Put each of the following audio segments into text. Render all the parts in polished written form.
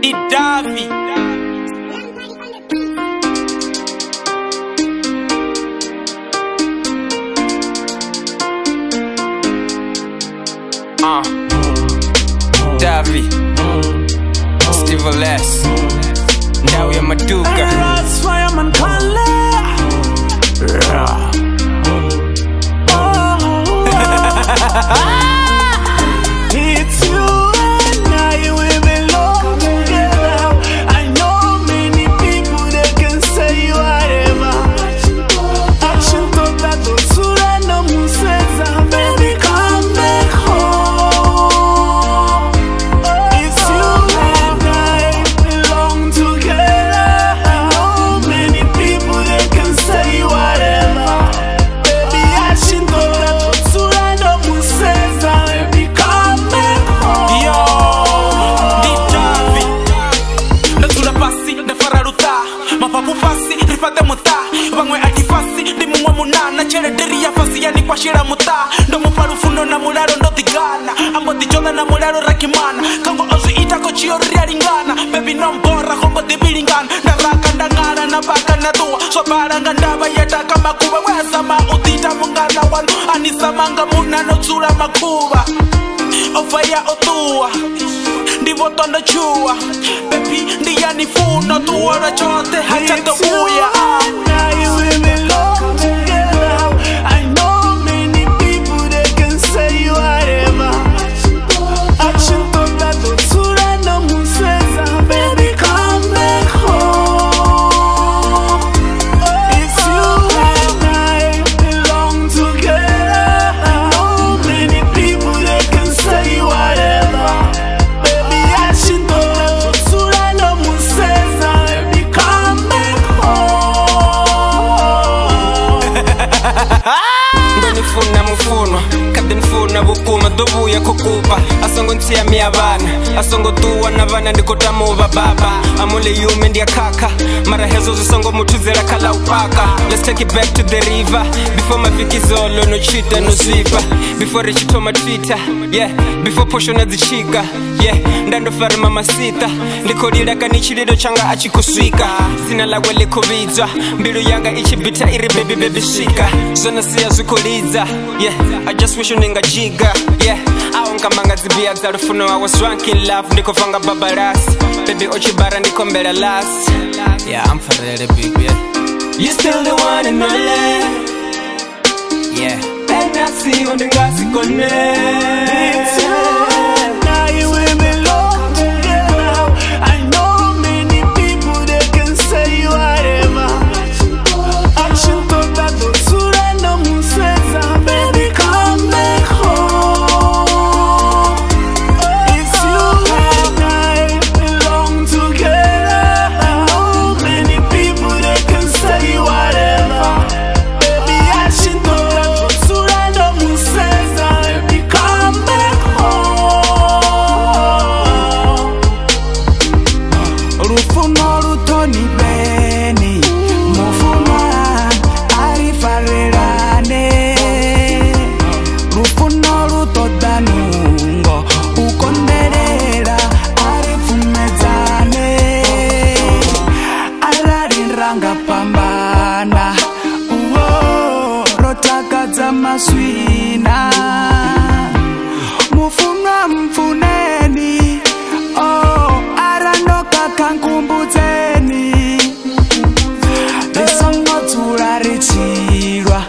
Davi. Davi, Steve Les, now you're Maduka. That's why I'm on it's you and I, we belong together. I know many people that can say whatever. Action toda dosura no museza. Baby, come back home. It's you and I belong together. I know many people that can say whatever. Baby, action toda dosura no museza. Baby, come back home. Yo, di Davi. Ndazula pasi, ndafararuta. Mapapu fasi, rifate muta. Vangwe atifasi, di mungwa munana. Chere deri ya fasi ya ni kwa shira muta. Ndo muparufuno na mularo ndo tigana. Ambo dichona na mularo rakimana. Kango ozu itako chiyo riaringana. Baby nombora kombo dibilingana. Naraka ndangana na baka na tuwa. Swabara ngandaba yataka makuba. Weza mautita mungana wanu. Anisa manga muna no zula makuba. Ofaya otua ndivo tondo chua. Baby ndiya nifuno tuwara chote hacha tokuya. I know many people that can say whatever. Action toda dosura no museza. Baby, come back home. It's you and I belong together. I know many people that can say whatever. Baby, action toda dosura no museza. Baby, come back home. Ndonifuna mufuno kade nfuna bukuma dobuye kukupa asongo ntia miabana asongo tuwa na vana ndikotamuva baba amule yume ndia kaka mara hezo zisongo mutuzera kala upaka. Let's take it back to the river before mafikizolo no chita no zipa before rechito matwita yeah before posho na zichika yeah ndando fari mama sita likolila kanichilido changa achikuswika zina lagwe likobizwa mbilu yanga ichibita iri baby shika zona siya zukuliza yeah I just wish uninga jiga yeah aonga manga zibia zarufuno I was drunk in love ndiko fanga babarasi baby ochibara ndiko mbele last yeah I'm for real baby yeah. You still the one in my life yeah and I see you on the grassy connect. I know many people that can say whatever. Action toda dosura no museza. Baby, come back home. It's you and I belong together. I know many people that can say whatever. Baby, action toda dosura no museza. Baby, come back home. Rufuno rutoni beni mufuma arifarerane. Rufuno rutodanungo ukonderera arifumezane. Ararinranga pambana uo rotakadza maswina. Mufuna mfuneni oh arandoka kankumbudzeni. Risongodzura richirwa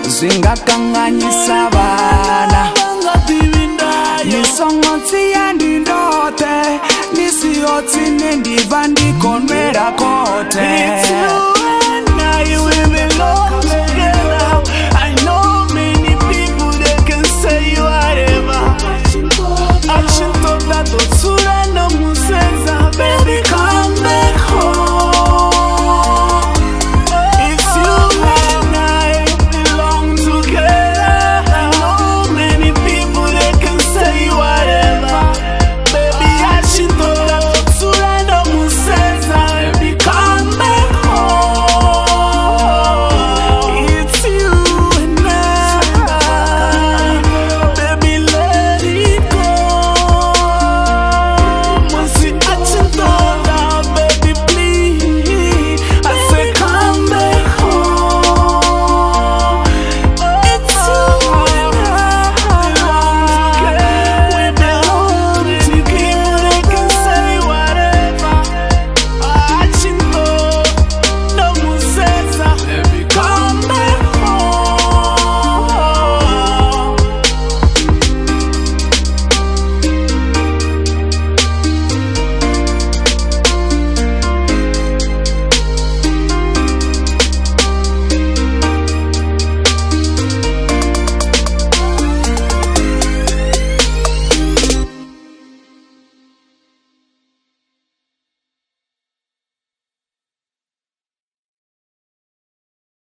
zvingakanganyisa vana. Nisongotsi yandindote nisiyotsi nendiva ndikonwera kote.